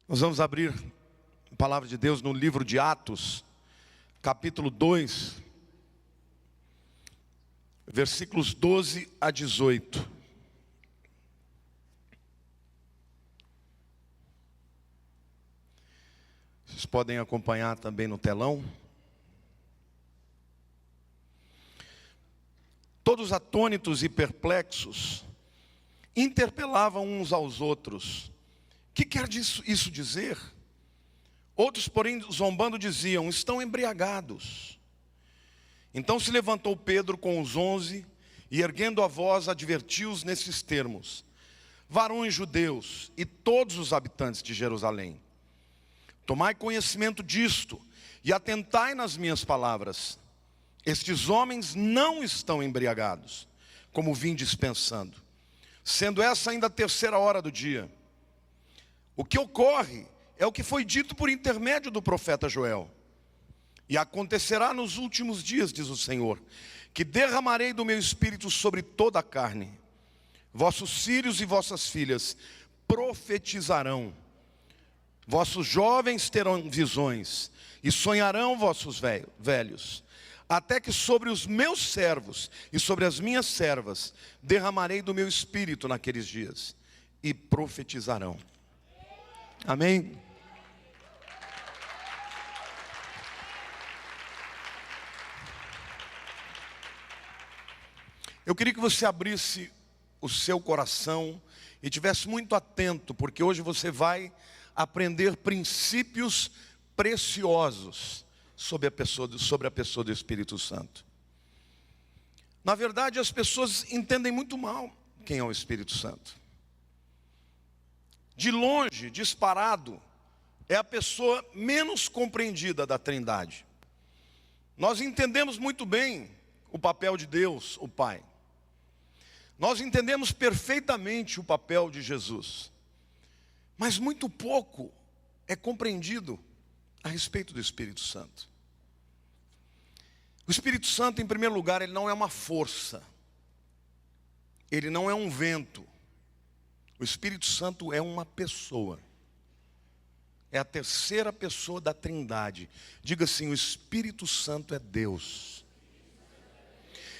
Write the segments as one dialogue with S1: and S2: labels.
S1: Nós vamos abrir a palavra de Deus no livro de Atos, capítulo 2, versículos 12 a 18. Vocês podem acompanhar também no telão. Todos atônitos e perplexos, interpelavam uns aos outros: que quer isso dizer? Outros, porém, zombando, diziam: estão embriagados. Então se levantou Pedro com os 11 e, erguendo a voz, advertiu-os nesses termos: varões judeus e todos os habitantes de Jerusalém, tomai conhecimento disto e atentai nas minhas palavras. Estes homens não estão embriagados, como vim dispensando, sendo essa ainda a terceira hora do dia. O que ocorre é o que foi dito por intermédio do profeta Joel. E acontecerá nos últimos dias, diz o Senhor, que derramarei do meu espírito sobre toda a carne. Vossos filhos e vossas filhas profetizarão. Vossos jovens terão visões e sonharão vossos velhos. Até que sobre os meus servos e sobre as minhas servas derramarei do meu espírito naqueles dias, e profetizarão. Amém? Eu queria que você abrisse o seu coração e tivesse muito atento, porque hoje você vai aprender princípios preciosos sobre a pessoa do Espírito Santo. Na verdade, as pessoas entendem muito mal quem é o Espírito Santo. De longe, disparado, é a pessoa menos compreendida da Trindade. Nós entendemos muito bem o papel de Deus, o Pai. Nós entendemos perfeitamente o papel de Jesus. Mas muito pouco é compreendido a respeito do Espírito Santo. O Espírito Santo, em primeiro lugar, ele não é uma força. Ele não é um vento. O Espírito Santo é uma pessoa. É a terceira pessoa da Trindade. Diga assim: o Espírito Santo é Deus.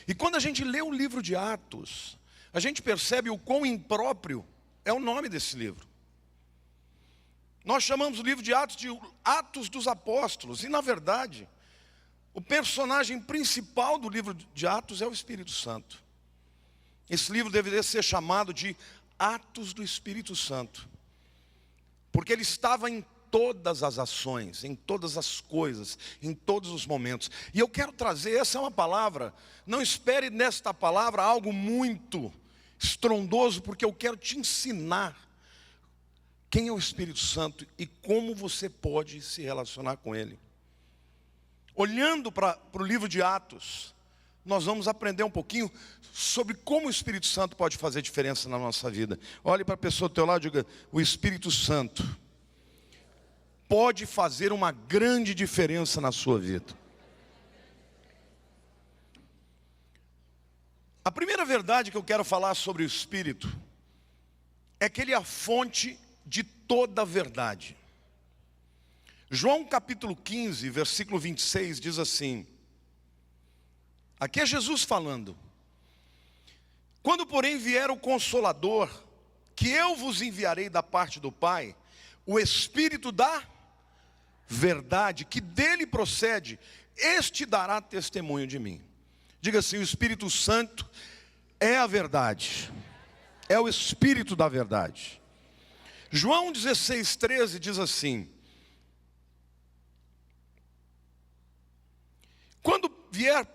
S1: E quando a gente lê o livro de Atos, a gente percebe o quão impróprio é o nome desse livro. Nós chamamos o livro de Atos de Atos dos Apóstolos. E na verdade, o personagem principal do livro de Atos é o Espírito Santo. Esse livro deveria ser chamado de Atos do Espírito Santo, porque ele estava em todas as ações, em todas as coisas, em todos os momentos. E eu quero trazer, essa é uma palavra, não espere nesta palavra algo muito estrondoso, porque eu quero te ensinar quem é o Espírito Santo e como você pode se relacionar com ele. Olhando para o livro de Atos, nós vamos aprender um pouquinho sobre como o Espírito Santo pode fazer diferença na nossa vida. Olhe para a pessoa do teu lado e diga: o Espírito Santo pode fazer uma grande diferença na sua vida. A primeira verdade que eu quero falar sobre o Espírito é que ele é a fonte de toda a verdade. João capítulo 15, versículo 26 diz assim, aqui é Jesus falando: quando porém vier o Consolador, que eu vos enviarei da parte do Pai, o Espírito da verdade, que dele procede, este dará testemunho de mim. Diga assim: o Espírito Santo é a verdade, é o Espírito da verdade. João 16, 13 diz assim: quando vier,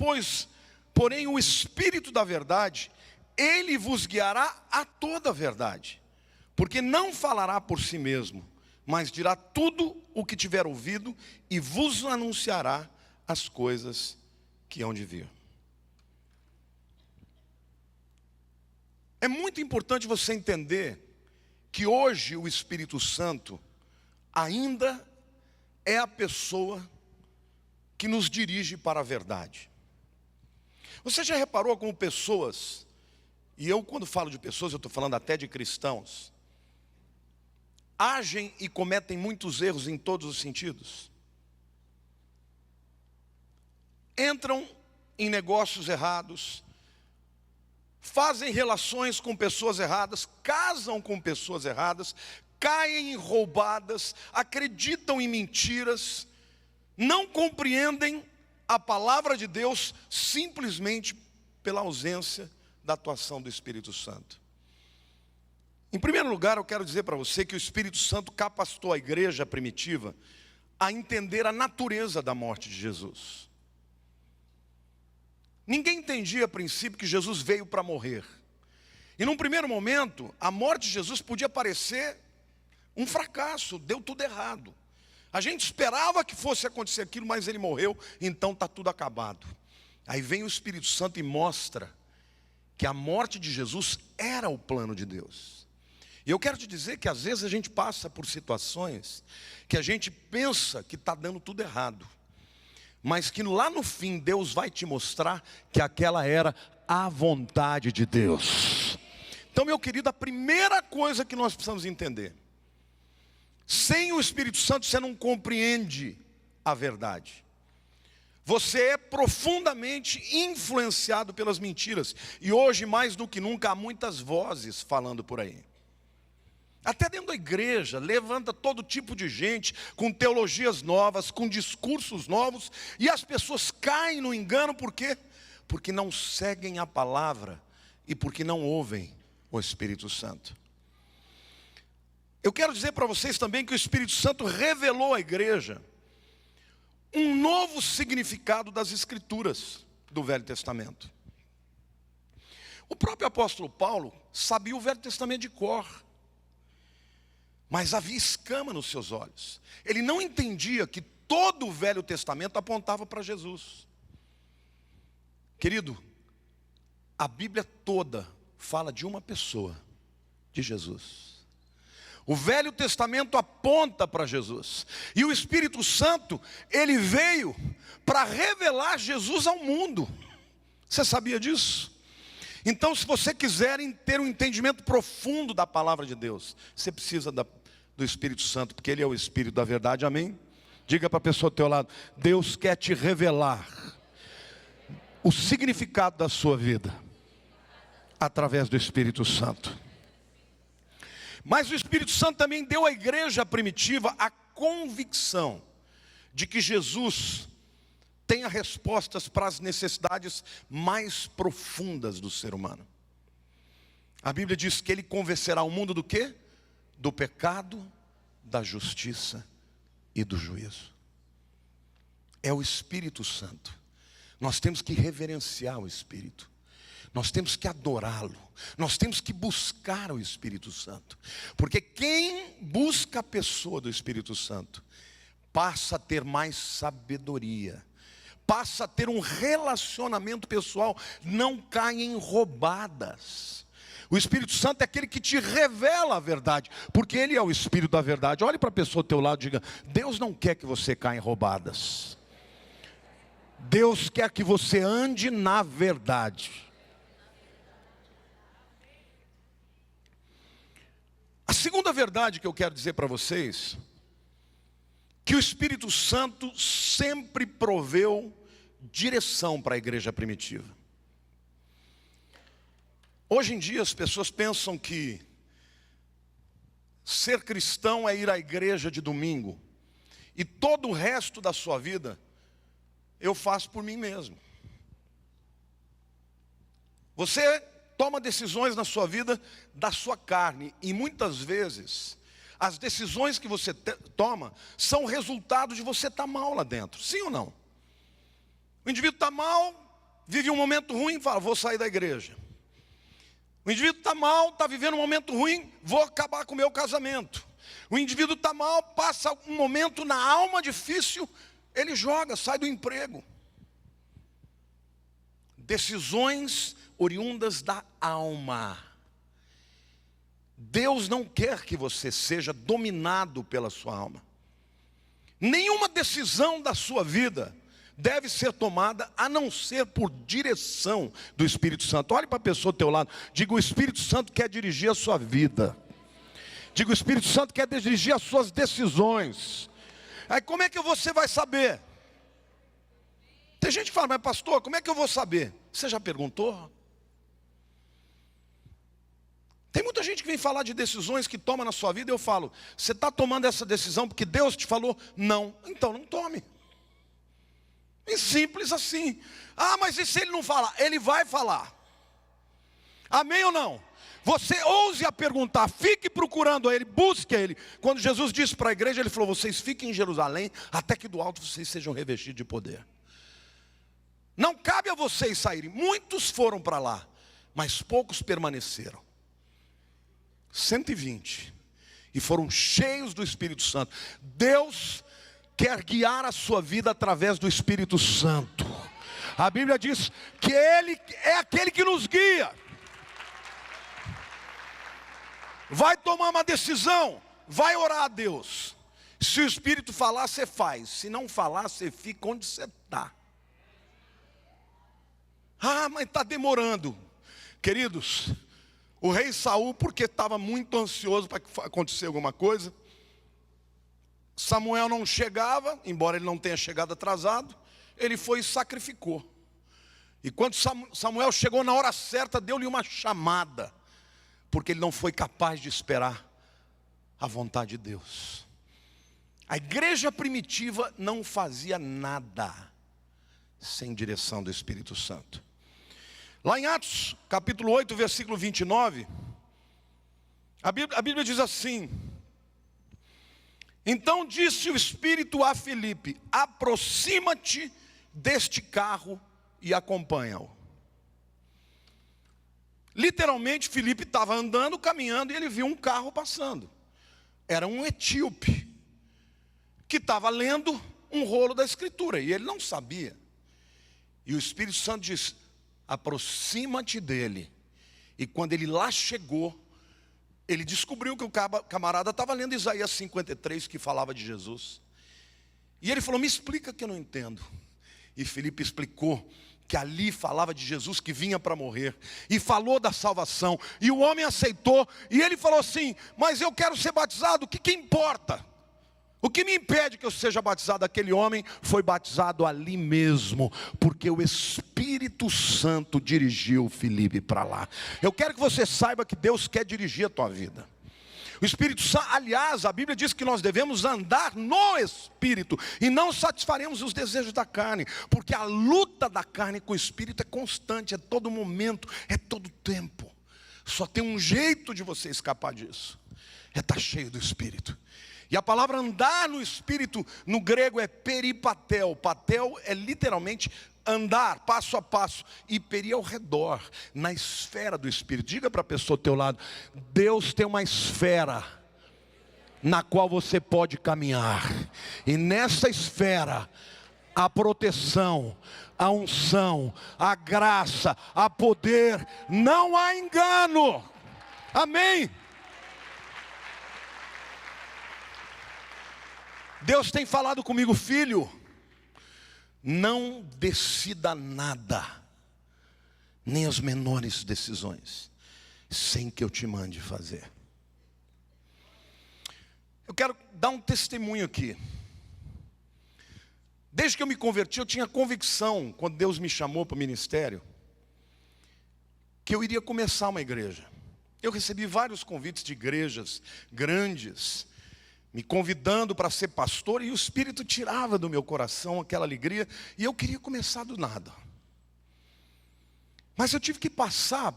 S1: porém, o Espírito da verdade, ele vos guiará a toda a verdade, porque não falará por si mesmo, mas dirá tudo o que tiver ouvido e vos anunciará as coisas que hão de vir. É muito importante você entender que hoje o Espírito Santo ainda é a pessoa que nos dirige para a verdade. Você já reparou como pessoas, e eu quando falo de pessoas, eu estou falando até de cristãos, agem e cometem muitos erros em todos os sentidos. Entram em negócios errados, fazem relações com pessoas erradas, casam com pessoas erradas, caem em roubadas, acreditam em mentiras, não compreendem a palavra de Deus simplesmente pela ausência da atuação do Espírito Santo. Em primeiro lugar, eu quero dizer para você que o Espírito Santo capacitou a igreja primitiva a entender a natureza da morte de Jesus. Ninguém entendia a princípio que Jesus veio para morrer. E num primeiro momento, a morte de Jesus podia parecer um fracasso, deu tudo errado. A gente esperava que fosse acontecer aquilo, mas ele morreu, então está tudo acabado. Aí vem o Espírito Santo e mostra que a morte de Jesus era o plano de Deus. E eu quero te dizer que às vezes a gente passa por situações que a gente pensa que está dando tudo errado, mas que lá no fim Deus vai te mostrar que aquela era a vontade de Deus. Então, meu querido, a primeira coisa que nós precisamos entender: sem o Espírito Santo você não compreende a verdade. Você é profundamente influenciado pelas mentiras. E hoje, mais do que nunca, há muitas vozes falando por aí. Até dentro da igreja, levanta todo tipo de gente, com teologias novas, com discursos novos, e as pessoas caem no engano, por quê? Porque não seguem a palavra, e porque não ouvem o Espírito Santo. Eu quero dizer para vocês também que o Espírito Santo revelou à igreja um novo significado das Escrituras do Velho Testamento. O próprio apóstolo Paulo sabia o Velho Testamento de cor, mas havia escama nos seus olhos. Ele não entendia que todo o Velho Testamento apontava para Jesus. Querido, a Bíblia toda fala de uma pessoa, de Jesus. O Velho Testamento aponta para Jesus. E o Espírito Santo, ele veio para revelar Jesus ao mundo. Você sabia disso? Então, se você quiser ter um entendimento profundo da palavra de Deus, você precisa do Espírito Santo, porque ele é o Espírito da verdade, amém? Diga para a pessoa ao teu lado: Deus quer te revelar o significado da sua vida através do Espírito Santo. Mas o Espírito Santo também deu à igreja primitiva a convicção de que Jesus tem as respostas para as necessidades mais profundas do ser humano. A Bíblia diz que ele convencerá o mundo do quê? Do pecado, da justiça e do juízo. É o Espírito Santo. Nós temos que reverenciar o Espírito. Nós temos que adorá-lo. Nós temos que buscar o Espírito Santo. Porque quem busca a pessoa do Espírito Santo passa a ter mais sabedoria, passa a ter um relacionamento pessoal, não cai em roubadas. O Espírito Santo é aquele que te revela a verdade, porque ele é o Espírito da verdade. Olhe para a pessoa ao teu lado e diga: Deus não quer que você caia em roubadas. Deus quer que você ande na verdade. A segunda verdade que eu quero dizer para vocês, que o Espírito Santo sempre proveu direção para a igreja primitiva. Hoje em dia as pessoas pensam que ser cristão é ir à igreja de domingo, e todo o resto da sua vida eu faço por mim mesmo. Você toma decisões na sua vida da sua carne, e muitas vezes as decisões que você toma são resultado de você estar mal lá dentro, sim ou não? O indivíduo está mal, vive um momento ruim e fala: vou sair da igreja. O indivíduo está mal, está vivendo um momento ruim, vou acabar com o meu casamento. O indivíduo está mal, passa um momento na alma difícil, ele joga, sai do emprego. Decisões oriundas da alma. Deus não quer que você seja dominado pela sua alma. Nenhuma decisão da sua vida deve ser tomada a não ser por direção do Espírito Santo. Olhe para a pessoa ao teu lado, diga: o Espírito Santo quer dirigir a sua vida. Diga, o Espírito Santo quer dirigir as suas decisões. Aí como é que você vai saber? Tem gente que fala, mas pastor, como é que eu vou saber? Você já perguntou? Tem muita gente que vem falar de decisões que toma na sua vida, e eu falo, você está tomando essa decisão porque Deus te falou? Não, então não tome. É simples assim. Ah, mas e se ele não falar? Ele vai falar. Amém ou não? Você ouse a perguntar, fique procurando a Ele, busque a Ele. Quando Jesus disse para a igreja, Ele falou, vocês fiquem em Jerusalém, até que do alto vocês sejam revestidos de poder. Não cabe a vocês saírem. Muitos foram para lá, mas poucos permaneceram. 120. E foram cheios do Espírito Santo. Deus quer guiar a sua vida através do Espírito Santo. A Bíblia diz que Ele é aquele que nos guia. Vai tomar uma decisão, vai orar a Deus. Se o Espírito falar, você faz. Se não falar, você fica onde você está. Ah, mas está demorando. Queridos, o rei Saul, porque estava muito ansioso para acontecer alguma coisa, Samuel não chegava, embora ele não tenha chegado atrasado, ele foi e sacrificou. E quando Samuel chegou na hora certa, deu-lhe uma chamada, porque ele não foi capaz de esperar a vontade de Deus. A igreja primitiva não fazia nada sem direção do Espírito Santo. Lá em Atos, capítulo 8, versículo 29, a Bíblia diz assim: então disse o Espírito a Filipe, aproxima-te deste carro e acompanha-o. Literalmente, Filipe estava andando, caminhando, e ele viu um carro passando. Era um etíope, que estava lendo um rolo da Escritura, e ele não sabia. E o Espírito Santo disse, aproxima-te dele. E quando ele lá chegou, ele descobriu que o camarada estava lendo Isaías 53, que falava de Jesus. E ele falou, me explica que eu não entendo. E Filipe explicou que ali falava de Jesus que vinha para morrer, e falou da salvação, e o homem aceitou, e ele falou assim, mas eu quero ser batizado, o que importa? O que me impede que eu seja batizado? Aquele homem foi batizado ali mesmo, porque o Espírito Santo dirigiu Filipe para lá. Eu quero que você saiba que Deus quer dirigir a tua vida. O Espírito Santo, aliás, a Bíblia diz que nós devemos andar no Espírito e não satisfaremos os desejos da carne, porque a luta da carne com o Espírito é constante, é todo momento, é todo tempo. Só tem um jeito de você escapar disso, é estar cheio do Espírito. E a palavra andar no Espírito, no grego é peripatel. Patel é literalmente andar, passo a passo. E peri ao redor, na esfera do Espírito. Diga para a pessoa ao teu lado, Deus tem uma esfera na qual você pode caminhar. E nessa esfera, a proteção, a unção, a graça, a poder, não há engano. Amém? Deus tem falado comigo, filho, não decida nada, nem as menores decisões, sem que eu te mande fazer. Eu quero dar um testemunho aqui. Desde que eu me converti, eu tinha convicção, quando Deus me chamou para o ministério, que eu iria começar uma igreja. Eu recebi vários convites de igrejas grandes, me convidando para ser pastor, e o Espírito tirava do meu coração aquela alegria, e eu queria começar do nada. Mas eu tive que passar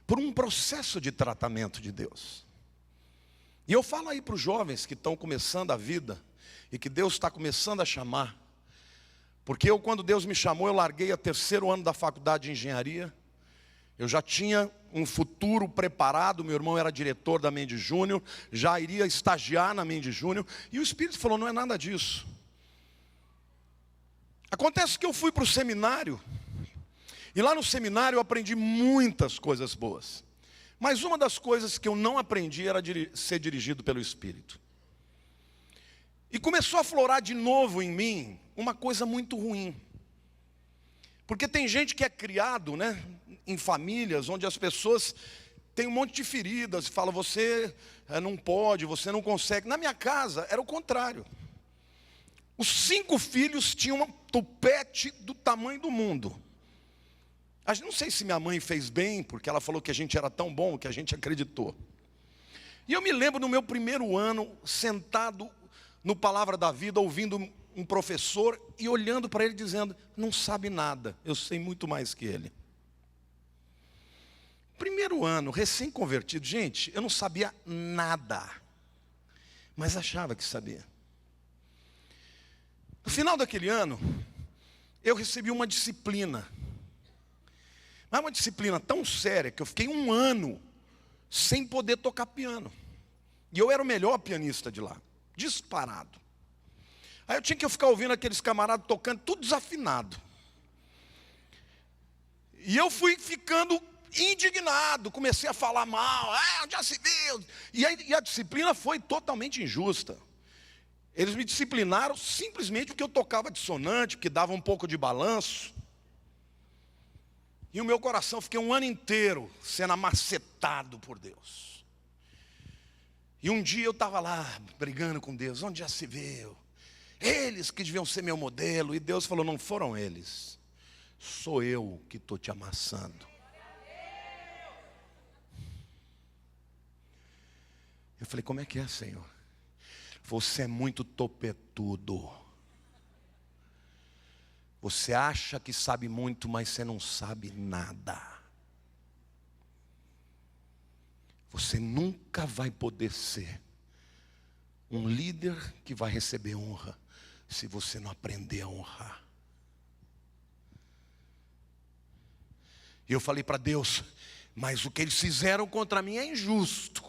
S1: por um processo de tratamento de Deus. E eu falo aí para os jovens que estão começando a vida, e que Deus está começando a chamar, porque eu, quando Deus me chamou, eu larguei o 3º ano da faculdade de engenharia. Eu já tinha um futuro preparado, meu irmão era diretor da Mendes Júnior, já iria estagiar na Mendes Júnior, e o Espírito falou, não é nada disso. Acontece que eu fui para o seminário, e lá no seminário eu aprendi muitas coisas boas. Mas uma das coisas que eu não aprendi era ser dirigido pelo Espírito. E começou a florar de novo em mim uma coisa muito ruim. Porque tem gente que é criado, né, em famílias onde as pessoas tem um monte de feridas, fala, você não pode, você não consegue. Na minha casa era o contrário. Os 5 filhos tinham um tupete do tamanho do mundo. Não sei se minha mãe fez bem, porque ela falou que a gente era tão bom que a gente acreditou. E eu me lembro no meu primeiro ano, sentado no Palavra da Vida, ouvindo um professor e olhando para ele dizendo, não sabe nada, eu sei muito mais que ele. Primeiro ano, recém-convertido, gente, eu não sabia nada, mas achava que sabia. No final daquele ano, eu recebi uma disciplina. Mas uma disciplina tão séria que eu fiquei 1 ano sem poder tocar piano. E eu era o melhor pianista de lá, disparado. Aí eu tinha que ficar ouvindo aqueles camaradas tocando, tudo desafinado. E eu fui ficando indignado, comecei a falar mal, já se viu. E a disciplina foi totalmente injusta. Eles me disciplinaram simplesmente porque eu tocava dissonante, porque dava um pouco de balanço. E o meu coração, fiquei 1 ano inteiro sendo amacetado por Deus. E um dia eu estava lá, brigando com Deus, onde já se viu? Eles que deviam ser meu modelo. E Deus falou, não foram eles, sou eu que estou te amassando. Eu falei, como é que é, Senhor? Você é muito topetudo. Você acha que sabe muito, mas você não sabe nada. Você nunca vai poder ser um líder que vai receber honra se você não aprender a honrar. E eu falei para Deus, mas o que eles fizeram contra mim é injusto.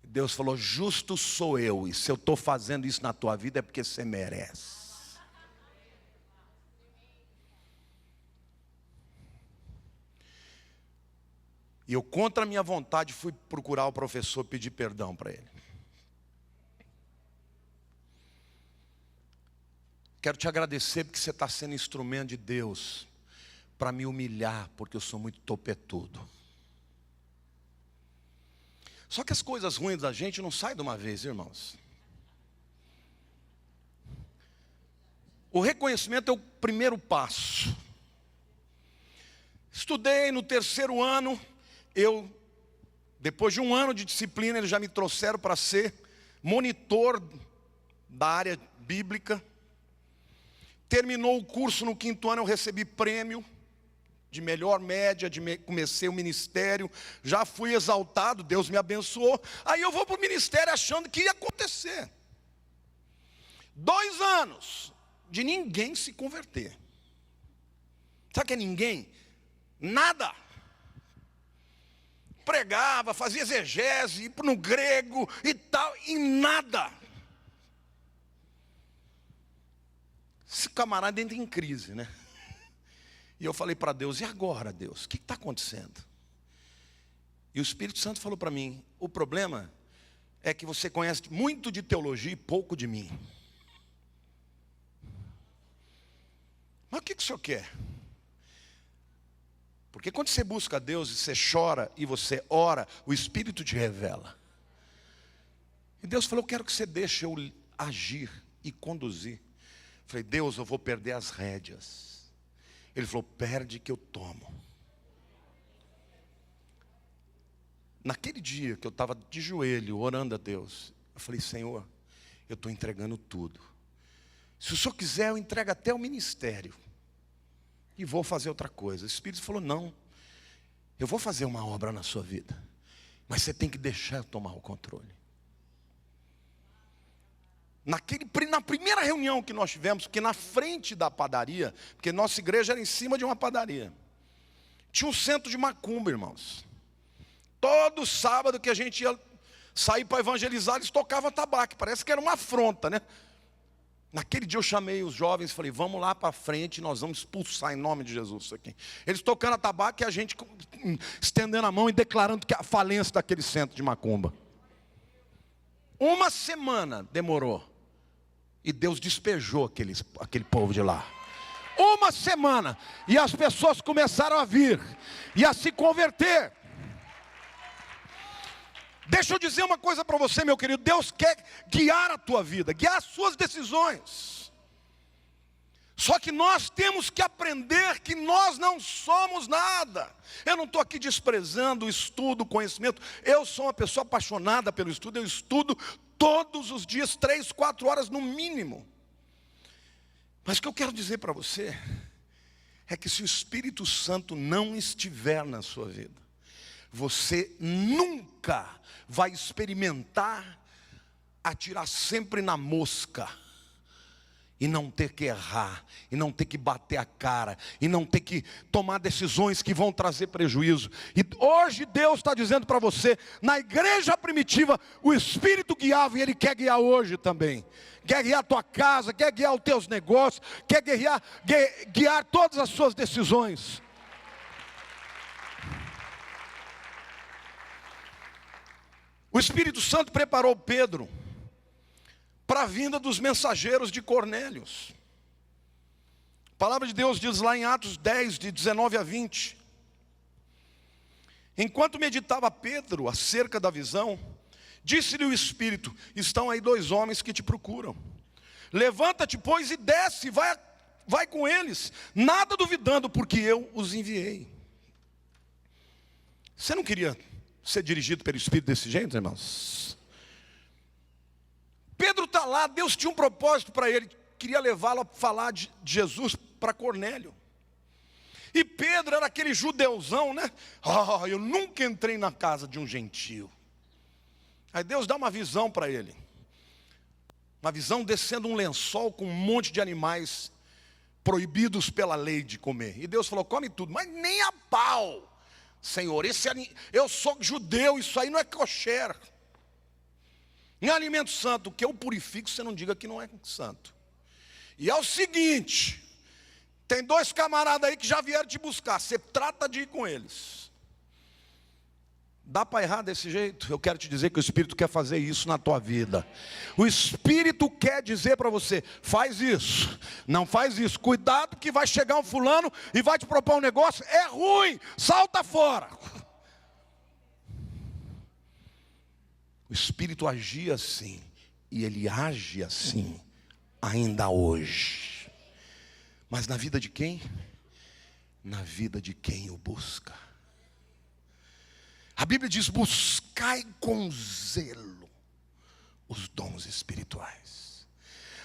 S1: Deus falou, justo sou eu, e se eu estou fazendo isso na tua vida é porque você merece. E eu, contra a minha vontade, fui procurar o professor, pedir perdão para ele. Quero te agradecer porque você está sendo instrumento de Deus para me humilhar, porque eu sou muito topetudo. Só que as coisas ruins da gente não saem de uma vez, irmãos. O reconhecimento é o primeiro passo. Estudei no 3º ano, depois de 1 ano de disciplina, eles já me trouxeram para ser monitor da área bíblica. Terminou o curso no 5º ano, eu recebi prêmio de melhor média, comecei o ministério, já fui exaltado, Deus me abençoou. Aí eu vou para o ministério achando que ia acontecer. 2 anos de ninguém se converter. Sabe o que é ninguém? Nada. Pregava, fazia exegese, ia no grego e tal, e nada. Esse camarada entra em crise, né? E eu falei para Deus, e agora, Deus? O que está acontecendo? E o Espírito Santo falou para mim, o problema é que você conhece muito de teologia e pouco de mim. Mas o que o senhor quer? Porque quando você busca Deus e você chora e você ora, o Espírito te revela. E Deus falou, eu quero que você deixe eu agir e conduzir. Eu falei, Deus, eu vou perder as rédeas. Ele falou, perde que eu tomo. Naquele dia que eu estava de joelho, orando a Deus, eu falei, Senhor, eu estou entregando tudo. Se o Senhor quiser, eu entrego até o ministério. E vou fazer outra coisa. O Espírito falou, não, eu vou fazer uma obra na sua vida, mas você tem que deixar eu tomar o controle. Na primeira reunião que nós tivemos, porque na frente da padaria, porque nossa igreja era em cima de uma padaria, tinha um centro de macumba, irmãos. Todo sábado que a gente ia sair para evangelizar, eles tocavam tabaco, parece que era uma afronta, né? Naquele dia eu chamei os jovens e falei, vamos lá para frente, nós vamos expulsar em nome de Jesus isso aqui. Eles tocando a tabaco e a gente estendendo a mão e declarando que a falência daquele centro de macumba. 1 semana demorou. E Deus despejou aquele povo de lá. 1 semana. E as pessoas começaram a vir e a se converter. Deixa eu dizer uma coisa para você, meu querido. Deus quer guiar a tua vida, guiar as suas decisões. Só que nós temos que aprender que nós não somos nada. Eu não estou aqui desprezando o estudo, o conhecimento. Eu sou uma pessoa apaixonada pelo estudo. Eu estudo todos os dias, 3, 4 horas no mínimo. Mas o que eu quero dizer para você é que se o Espírito Santo não estiver na sua vida, você nunca vai experimentar atirar sempre na mosca, e não ter que errar, e não ter que bater a cara, e não ter que tomar decisões que vão trazer prejuízo. E hoje Deus está dizendo para você, na igreja primitiva, o Espírito guiava, e Ele quer guiar hoje também. Quer guiar a tua casa, quer guiar os teus negócios, quer guiar todas as suas decisões. O Espírito Santo preparou Pedro para a vinda dos mensageiros de Cornélio. A palavra de Deus diz lá em Atos 10, de 19 a 20. Enquanto meditava Pedro acerca da visão, disse-lhe o Espírito: estão aí 2 homens que te procuram. Levanta-te, pois, e desce, vai com eles, nada duvidando, porque eu os enviei. Você não queria ser dirigido pelo Espírito desse jeito, irmãos? Pedro está lá, Deus tinha um propósito para ele, queria levá-lo a falar de Jesus para Cornélio. E Pedro era aquele judeuzão, né? Eu nunca entrei na casa de um gentio. Aí Deus dá uma visão para ele. Uma visão descendo um lençol com um monte de animais proibidos pela lei de comer. E Deus falou: come tudo, mas nem a pau. Senhor, eu sou judeu, isso aí não é kosher. Não é alimento santo. O que eu purifico, você não diga que não é santo. E é o seguinte: tem 2 camaradas aí que já vieram te buscar, você trata de ir com eles. Dá para errar desse jeito? Eu quero te dizer que o Espírito quer fazer isso na tua vida. O Espírito quer dizer para você: faz isso, não faz isso. Cuidado que vai chegar um fulano e vai te propor um negócio, é ruim, salta fora. O Espírito agia assim, e Ele age assim, ainda hoje. Mas na vida de quem? Na vida de quem o busca. A Bíblia diz: buscai com zelo os dons espirituais.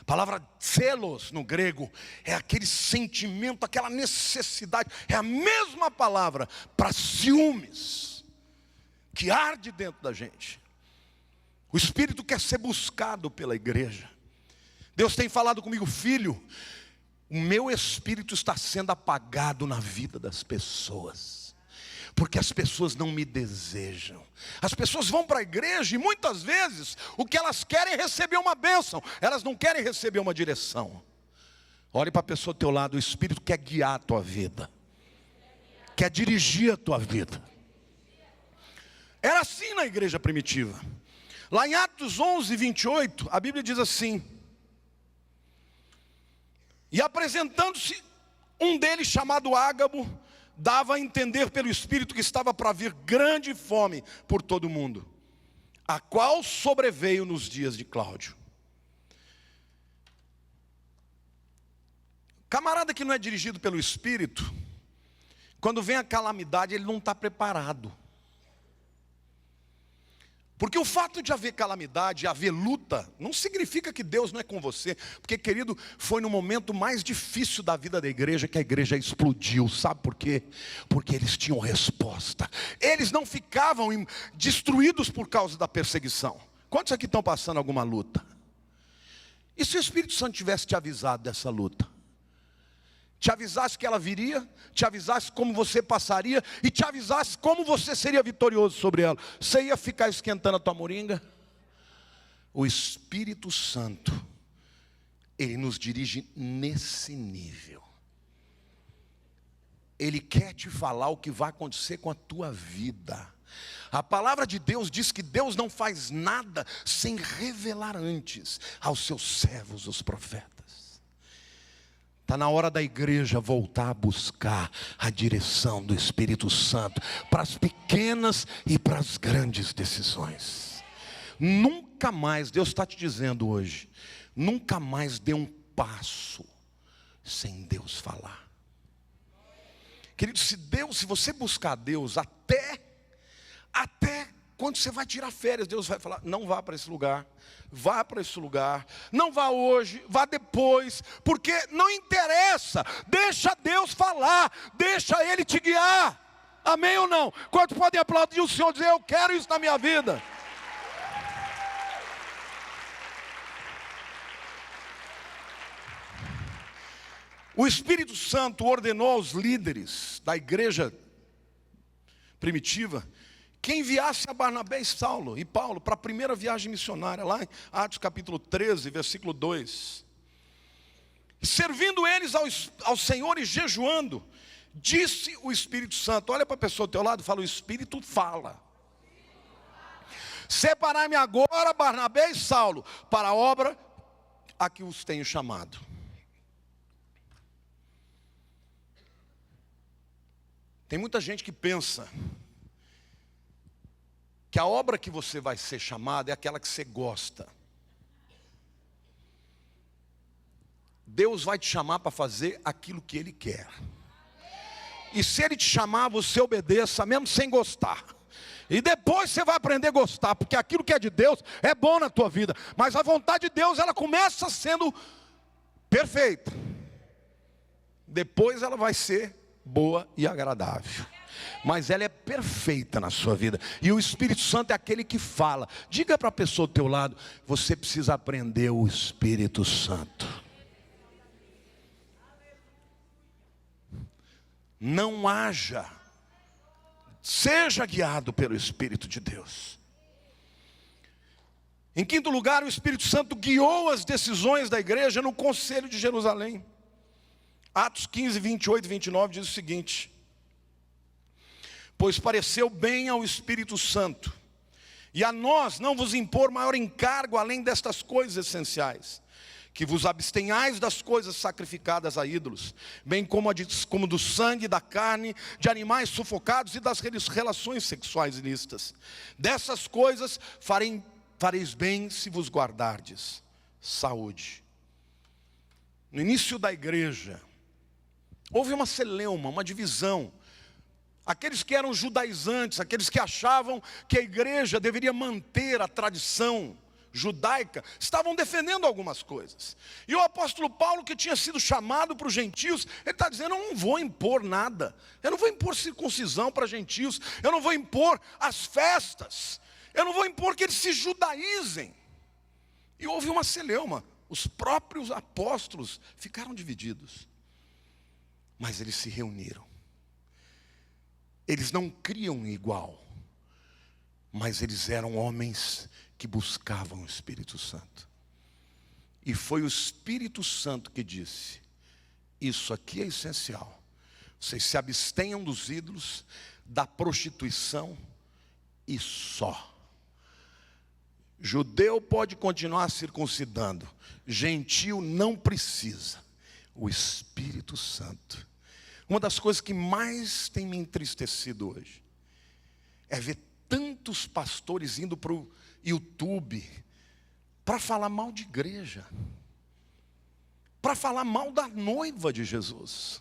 S1: A palavra zelos no grego é aquele sentimento, aquela necessidade. É a mesma palavra para ciúmes, que arde dentro da gente. O Espírito quer ser buscado pela igreja. Deus tem falado comigo: filho, o meu Espírito está sendo apagado na vida das pessoas, porque as pessoas não me desejam. As pessoas vão para a igreja e muitas vezes o que elas querem é receber uma bênção, elas não querem receber uma direção. Olhe para a pessoa do teu lado: o Espírito quer guiar a tua vida, quer dirigir a tua vida. Era assim na igreja primitiva. Lá em Atos 11, 28, a Bíblia diz assim: e apresentando-se um deles, chamado Ágabo, dava a entender pelo Espírito que estava para vir grande fome por todo o mundo, a qual sobreveio nos dias de Cláudio. Camarada que não é dirigido pelo Espírito, quando vem a calamidade, ele não está preparado. Porque o fato de haver calamidade, haver luta, não significa que Deus não é com você. Porque, querido, foi no momento mais difícil da vida da igreja que a igreja explodiu. Sabe por quê? Porque eles tinham resposta. Eles não ficavam destruídos por causa da perseguição. Quantos aqui estão passando alguma luta? E se o Espírito Santo tivesse te avisado dessa luta? Te avisasse que ela viria, te avisasse como você passaria, e te avisasse como você seria vitorioso sobre ela, você ia ficar esquentando a tua moringa? O Espírito Santo, Ele nos dirige nesse nível. Ele quer te falar o que vai acontecer com a tua vida. A palavra de Deus diz que Deus não faz nada sem revelar antes aos seus servos, os profetas. Está na hora da igreja voltar a buscar a direção do Espírito Santo para as pequenas e para as grandes decisões. Nunca mais, Deus está te dizendo hoje, nunca mais dê um passo sem Deus falar. Querido, se você buscar Deus até quando você vai tirar férias, Deus vai falar: não vá para esse lugar, vá para esse lugar, não vá hoje, vá depois, porque não interessa, deixa Deus falar, deixa Ele te guiar, amém ou não? Quantos podem aplaudir o Senhor e dizer: eu quero isso na minha vida? O Espírito Santo ordenou aos líderes da igreja primitiva que enviasse a Barnabé e Paulo para a primeira viagem missionária, lá em Atos capítulo 13, versículo 2. Servindo eles ao Senhor e jejuando, disse o Espírito Santo, olha para a pessoa do teu lado e fala: o Espírito fala. Separai-me agora Barnabé e Saulo para a obra a que os tenho chamado. Tem muita gente que pensa que a obra que você vai ser chamado é aquela que você gosta. Deus vai te chamar para fazer aquilo que Ele quer. E se Ele te chamar, você obedeça, mesmo sem gostar. E depois você vai aprender a gostar, porque aquilo que é de Deus é bom na tua vida. Mas a vontade de Deus, ela começa sendo perfeita. Depois ela vai ser boa e agradável. Mas ela é perfeita na sua vida. E o Espírito Santo é aquele que fala. Diga para a pessoa do teu lado: você precisa aprender o Espírito Santo. Não haja, seja guiado pelo Espírito de Deus. Em quinto lugar, o Espírito Santo guiou as decisões da igreja no Conselho de Jerusalém. Atos 15, 28 e 29 diz o seguinte: pois pareceu bem ao Espírito Santo e a nós não vos impor maior encargo além destas coisas essenciais, que vos abstenhais das coisas sacrificadas a ídolos, bem como do sangue, da carne, de animais sufocados e das relações sexuais ilícitas. Dessas coisas fareis bem se vos guardardes. Saúde. No início da igreja, houve uma celeuma, uma divisão. Aqueles que eram judaizantes, aqueles que achavam que a igreja deveria manter a tradição judaica, estavam defendendo algumas coisas. E o apóstolo Paulo, que tinha sido chamado para os gentios, ele está dizendo: eu não vou impor nada, eu não vou impor circuncisão para gentios, eu não vou impor as festas, eu não vou impor que eles se judaizem. E houve uma celeuma, os próprios apóstolos ficaram divididos, mas eles se reuniram. Eles não criam igual, mas eles eram homens que buscavam o Espírito Santo. E foi o Espírito Santo que disse: isso aqui é essencial. Vocês se abstenham dos ídolos, da prostituição e só. Judeu pode continuar circuncidando, gentio não precisa. O Espírito Santo. Uma das coisas que mais tem me entristecido hoje é ver tantos pastores indo para o YouTube para falar mal de igreja, para falar mal da noiva de Jesus,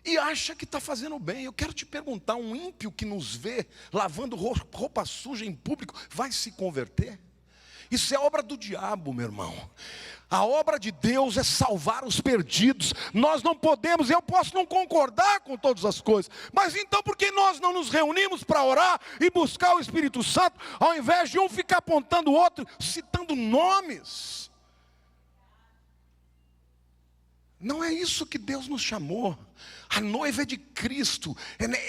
S1: e acha que está fazendo bem. Eu quero te perguntar: um ímpio que nos vê lavando roupa suja em público vai se converter? Isso é obra do diabo, meu irmão. A obra de Deus é salvar os perdidos. Nós não podemos, eu posso não concordar com todas as coisas, mas então por que nós não nos reunimos para orar e buscar o Espírito Santo, ao invés de um ficar apontando o outro, citando nomes? Não é isso que Deus nos chamou. A noiva é de Cristo.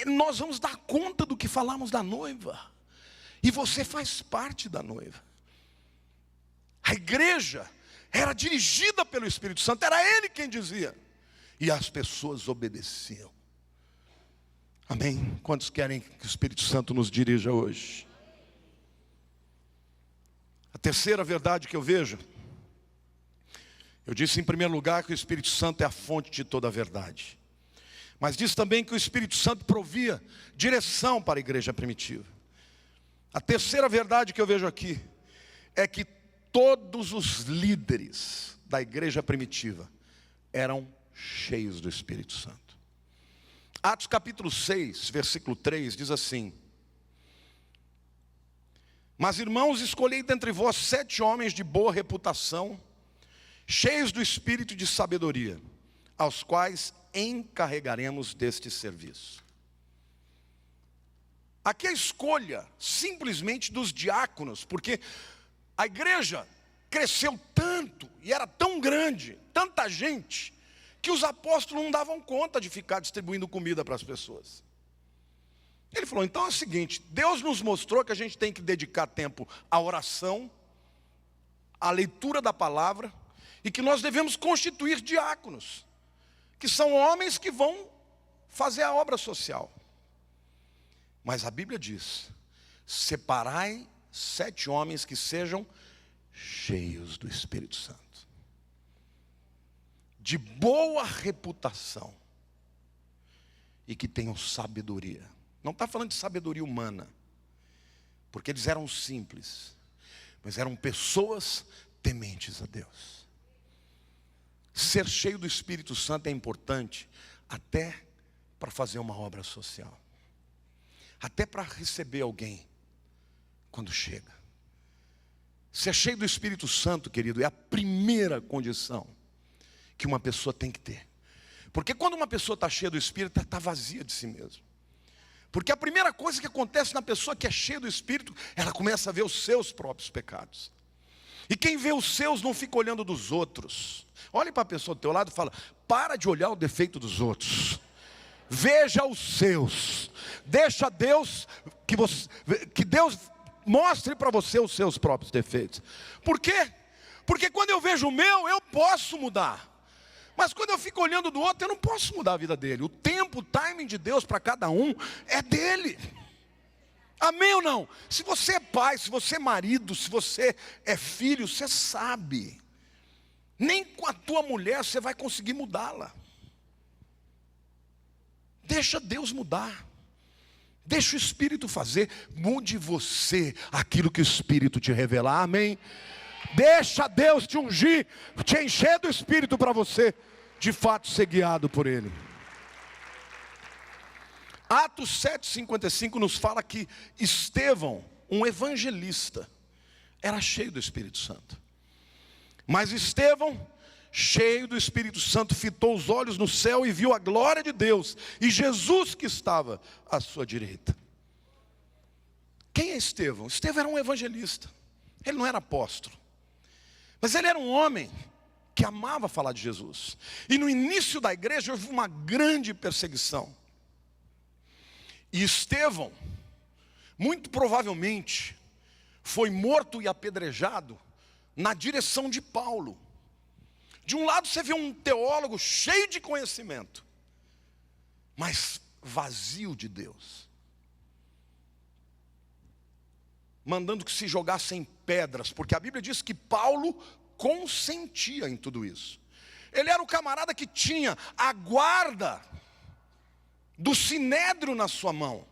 S1: Nós vamos dar conta do que falamos da noiva, e você faz parte da noiva. A igreja era dirigida pelo Espírito Santo, era Ele quem dizia, e as pessoas obedeciam. Amém? Quantos querem que o Espírito Santo nos dirija hoje? A terceira verdade que eu vejo Eu disse em primeiro lugar que o Espírito Santo é a fonte de toda a verdade. Mas disse também que o Espírito Santo provia direção para a igreja primitiva. A terceira verdade que eu vejo aqui é que todos os líderes da igreja primitiva eram cheios do Espírito Santo. Atos capítulo 6, versículo 3 diz assim: mas irmãos, escolhei dentre vós 7 homens de boa reputação, cheios do Espírito e de sabedoria, aos quais encarregaremos deste serviço. Aqui a escolha simplesmente dos diáconos, porque a igreja cresceu tanto e era tão grande, tanta gente, que os apóstolos não davam conta de ficar distribuindo comida para as pessoas. Ele falou, então é o seguinte, Deus nos mostrou que a gente tem que dedicar tempo à oração, à leitura da palavra, e que nós devemos constituir diáconos, que são homens que vão fazer a obra social. Mas a Bíblia diz, separai 7 homens que sejam cheios do Espírito Santo, de boa reputação, e que tenham sabedoria. Não está falando de sabedoria humana, porque eles eram simples, mas eram pessoas tementes a Deus. Ser cheio do Espírito Santo é importante até para fazer uma obra social, até para receber alguém quando chega. Ser cheio do Espírito Santo, querido, é a primeira condição que uma pessoa tem que ter. Porque quando uma pessoa está cheia do Espírito, ela está vazia de si mesma. Porque a primeira coisa que acontece na pessoa que é cheia do Espírito, ela começa a ver os seus próprios pecados. E quem vê os seus não fica olhando dos outros. Olhe para a pessoa do teu lado e fala, para de olhar o defeito dos outros. Veja os seus. Deixa Deus, que Deus mostre para você os seus próprios defeitos. Por quê? Porque quando eu vejo o meu, eu posso mudar. Mas quando eu fico olhando do outro, eu não posso mudar a vida dele. O tempo, o timing de Deus para cada um é dele. Amém ou não? Se você é pai, se você é marido, se você é filho, você sabe. Nem com a tua mulher você vai conseguir mudá-la. Deixa Deus mudar. Deixa o Espírito fazer. Mude você aquilo que o Espírito te revelar. Amém? Deixa Deus te ungir, te encher do Espírito para você, de fato, ser guiado por Ele. Atos 7,55 nos fala que Estevão, um evangelista, era cheio do Espírito Santo. Mas Estevão, cheio do Espírito Santo, fitou os olhos no céu e viu a glória de Deus e Jesus que estava à sua direita. Quem é Estevão? Estevão era um evangelista. Ele não era apóstolo, mas ele era um homem que amava falar de Jesus. E no início da igreja houve uma grande perseguição. E Estevão, muito provavelmente, foi morto e apedrejado na direção de Paulo. De um lado você vê um teólogo cheio de conhecimento, mas vazio de Deus, mandando que se jogassem pedras, porque a Bíblia diz que Paulo consentia em tudo isso. Ele era o camarada que tinha a guarda do sinédrio na sua mão.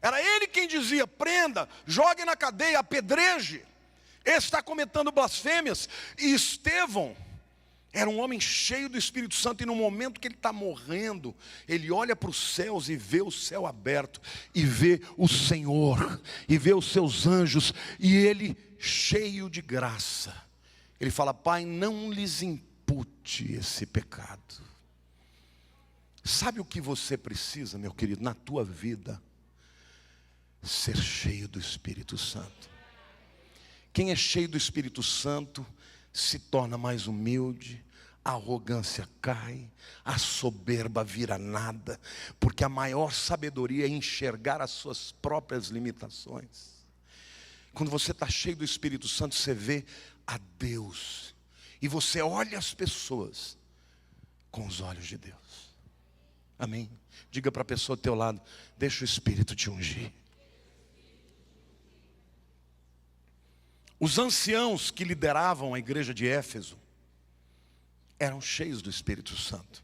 S1: Era ele quem dizia, prenda, jogue na cadeia, apedreje, esse está cometendo blasfêmias. E Estevão era um homem cheio do Espírito Santo, e no momento que ele está morrendo, ele olha para os céus e vê o céu aberto, e vê o Senhor, e vê os seus anjos, e ele cheio de graça, ele fala, Pai, não lhes impute esse pecado. Sabe o que você precisa, meu querido, na tua vida? Ser cheio do Espírito Santo. Quem é cheio do Espírito Santo se torna mais humilde, a arrogância cai, a soberba vira nada, porque a maior sabedoria é enxergar as suas próprias limitações. Quando você está cheio do Espírito Santo, você vê a Deus, e você olha as pessoas com os olhos de Deus. Amém? Diga para a pessoa do teu lado, deixa o Espírito te ungir. Os anciãos que lideravam a igreja de Éfeso eram cheios do Espírito Santo.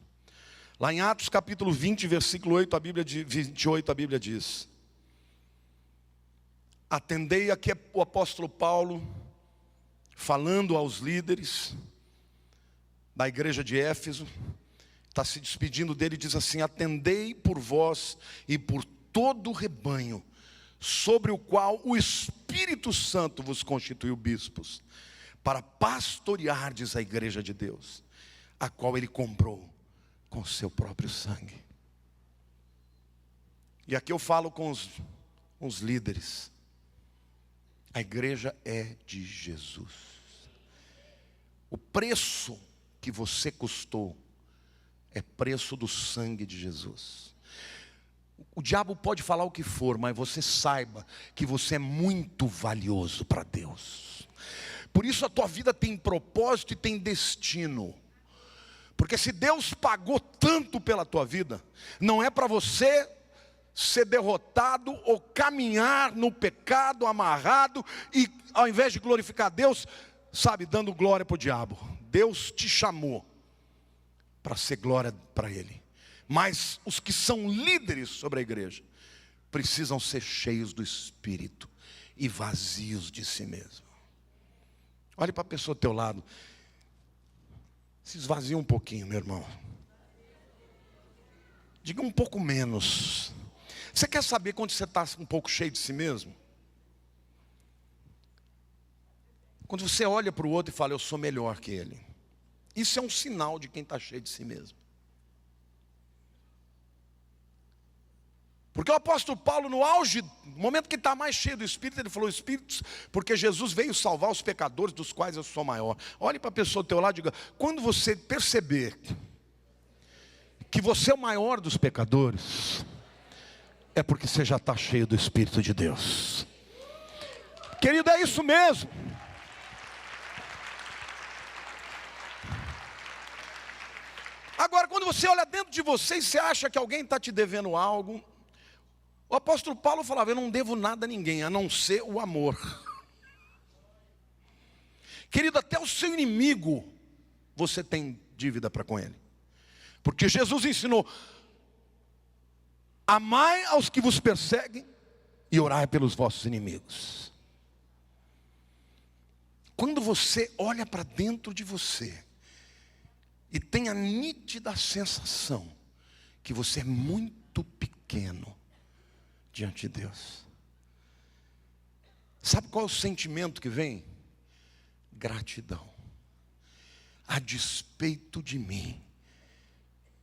S1: Lá em Atos capítulo 20, versículo 8, 28, a Bíblia diz: atendei, aqui é o apóstolo Paulo falando aos líderes da igreja de Éfeso, está se despedindo dele e diz assim: atendei por vós e por todo o rebanho, sobre o qual o Espírito Santo vos constituiu bispos, para pastoreardes a igreja de Deus, a qual ele comprou com seu próprio sangue. E aqui eu falo com os líderes. A igreja é de Jesus. O preço que você custou é preço do sangue de Jesus. O diabo pode falar o que for, mas você saiba que você é muito valioso para Deus. Por isso a tua vida tem propósito e tem destino. Porque se Deus pagou tanto pela tua vida, não é para você ser derrotado ou caminhar no pecado amarrado e ao invés de glorificar Deus, sabe, dando glória para o diabo. Deus te chamou para ser glória para Ele. Mas os que são líderes sobre a igreja precisam ser cheios do Espírito e vazios de si mesmo. Olhe para a pessoa ao teu lado. Se esvazia um pouquinho, meu irmão. Diga um pouco menos. Você quer saber quando você está um pouco cheio de si mesmo? Quando você olha para o outro e fala: eu sou melhor que ele. Isso é um sinal de quem está cheio de si mesmo. Porque o apóstolo Paulo, no auge, no momento que está mais cheio do Espírito, ele falou: Espíritos, porque Jesus veio salvar os pecadores, dos quais eu sou maior. Olhe para a pessoa do teu lado e diga: quando você perceber que você é o maior dos pecadores, é porque você já está cheio do Espírito de Deus. Querido, é isso mesmo. Agora, quando você olha dentro de você e você acha que alguém está te devendo algo, o apóstolo Paulo falava: eu não devo nada a ninguém, a não ser o amor. Querido, até o seu inimigo, você tem dívida para com ele. Porque Jesus ensinou: amai aos que vos perseguem e orai pelos vossos inimigos. Quando você olha para dentro de você e tem a nítida sensação que você é muito pequeno diante de Deus, sabe qual é o sentimento que vem? Gratidão. A despeito de mim,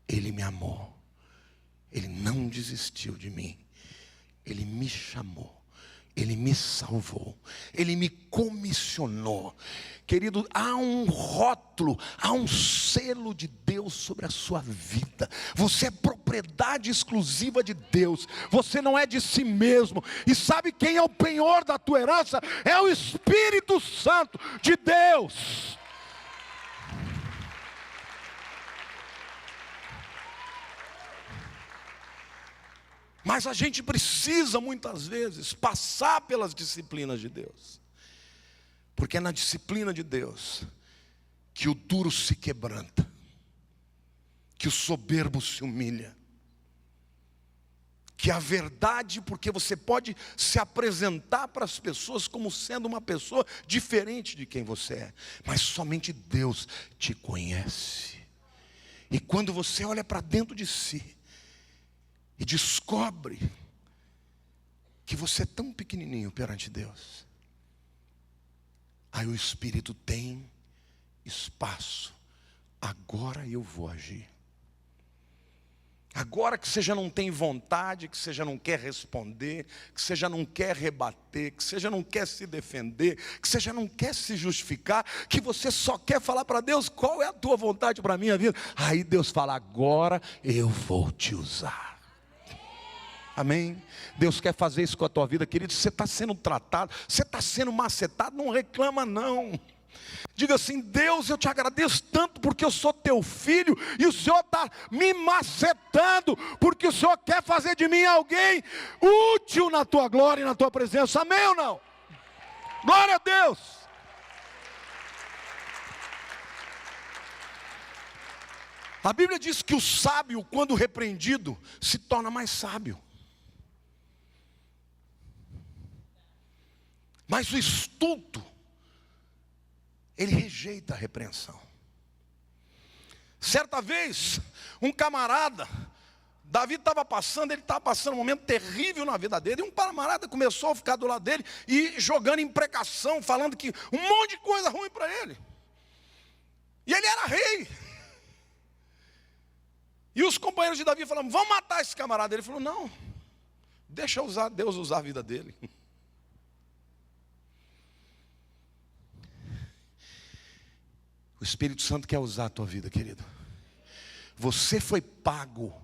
S1: Ele me amou. Ele não desistiu de mim. Ele me chamou. Ele me salvou. Ele me comissionou. Querido, há um rótulo, há um selo de Deus sobre a sua vida. Você é propriedade exclusiva de Deus. Você não é de si mesmo. E sabe quem é o penhor da tua herança? É o Espírito Santo de Deus. Mas a gente precisa muitas vezes passar pelas disciplinas de Deus. Porque é na disciplina de Deus que o duro se quebranta, que o soberbo se humilha, que a verdade, porque você pode se apresentar para as pessoas como sendo uma pessoa diferente de quem você é, mas somente Deus te conhece. E quando você olha para dentro de si e descobre que você é tão pequenininho perante Deus, aí o Espírito tem espaço. Agora eu vou agir. Agora que você já não tem vontade, que você já não quer responder, que você já não quer rebater, que você já não quer se defender, que você já não quer se justificar, que você só quer falar para Deus: qual é a tua vontade para a minha vida? Aí Deus fala: agora eu vou te usar. Amém? Deus quer fazer isso com a tua vida, querido. Você está sendo tratado, você está sendo macetado, não reclama não. Diga assim: Deus, eu te agradeço tanto porque eu sou teu filho e o Senhor está me macetando, porque o Senhor quer fazer de mim alguém útil na tua glória e na tua presença. Amém ou não? Glória a Deus. A Bíblia diz que o sábio, quando repreendido, se torna mais sábio. Mas o estulto, ele rejeita a repreensão. Certa vez, um camarada, Davi estava passando, ele estava passando um momento terrível na vida dele, e um camarada começou a ficar do lado dele e jogando imprecação, falando que um monte de coisa ruim para ele. E ele era rei. E os companheiros de Davi falaram: vamos matar esse camarada. Ele falou: não, deixa Deus usar a vida dele. O Espírito Santo quer usar a tua vida, querido. Você foi pago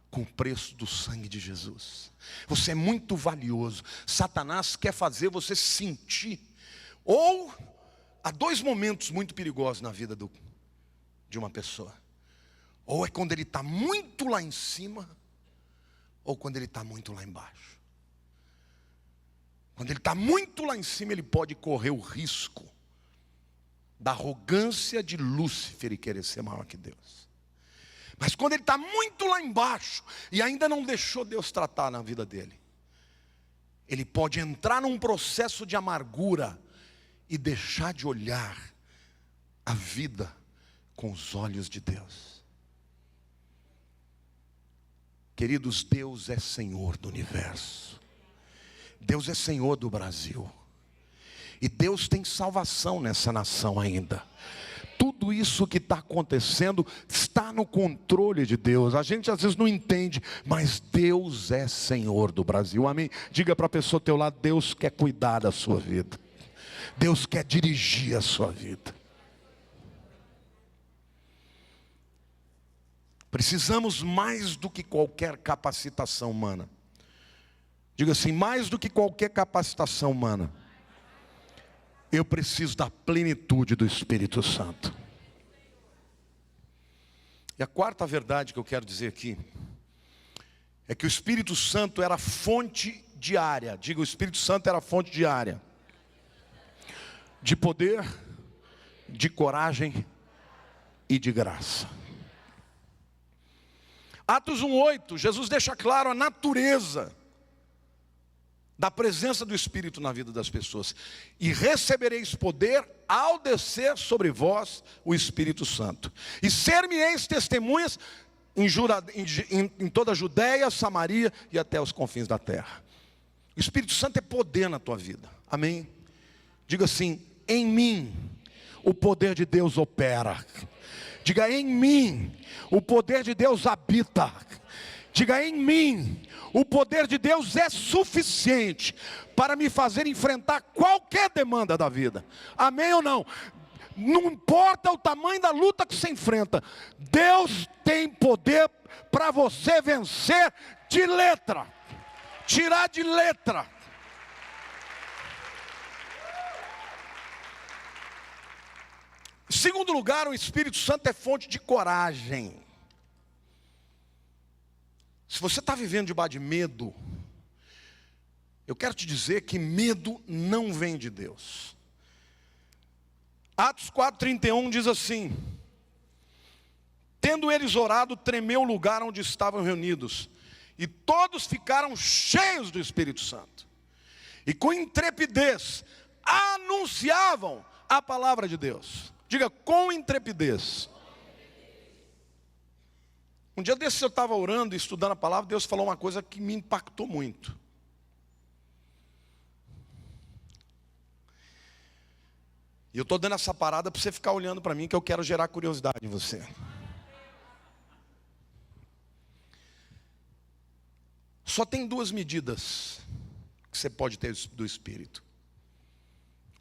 S1: com o preço do sangue de Jesus. Você é muito valioso. Satanás quer fazer você sentir. Ou há dois momentos muito perigosos na vida de uma pessoa. Ou é quando ele está muito lá em cima, ou quando ele está muito lá embaixo. Quando ele está muito lá em cima, ele pode correr o risco da arrogância de Lúcifer e querer ser maior que Deus. Mas quando ele está muito lá embaixo e ainda não deixou Deus tratar na vida dele, ele pode entrar num processo de amargura e deixar de olhar a vida com os olhos de Deus. Queridos, Deus é Senhor do universo. Deus é Senhor do Brasil. E Deus tem salvação nessa nação ainda. Tudo isso que está acontecendo está no controle de Deus. A gente às vezes não entende, mas Deus é Senhor do Brasil. Amém? Diga para a pessoa ao teu lado: Deus quer cuidar da sua vida. Deus quer dirigir a sua vida. Precisamos mais do que qualquer capacitação humana. Diga assim: mais do que qualquer capacitação humana, eu preciso da plenitude do Espírito Santo. E a quarta verdade que eu quero dizer aqui é que o Espírito Santo era fonte diária. Diga: o Espírito Santo era fonte diária de poder, de coragem e de graça. Atos 1:8, Jesus deixa claro a natureza da presença do Espírito na vida das pessoas. E recebereis poder ao descer sobre vós o Espírito Santo. E ser-me-eis testemunhas em toda a Judeia, Samaria e até os confins da terra. O Espírito Santo é poder na tua vida. Amém? Diga assim: em mim o poder de Deus opera. Diga: em mim o poder de Deus habita. Diga: em mim o poder de Deus é suficiente para me fazer enfrentar qualquer demanda da vida. Amém ou não? Não importa o tamanho da luta que você enfrenta, Deus tem poder para você vencer de letra. Tirar de letra. Em segundo lugar, o Espírito Santo é fonte de coragem. Se você está vivendo debaixo de medo, eu quero te dizer que medo não vem de Deus. Atos 4:31 diz assim: tendo eles orado, tremeu o lugar onde estavam reunidos, e todos ficaram cheios do Espírito Santo, e com intrepidez anunciavam a palavra de Deus. Diga: com intrepidez. Um dia desses eu estava orando e estudando a palavra, Deus falou uma coisa que me impactou muito. E eu estou dando essa parada para você ficar olhando para mim, que eu quero gerar curiosidade em você. Só tem duas medidas que você pode ter do Espírito: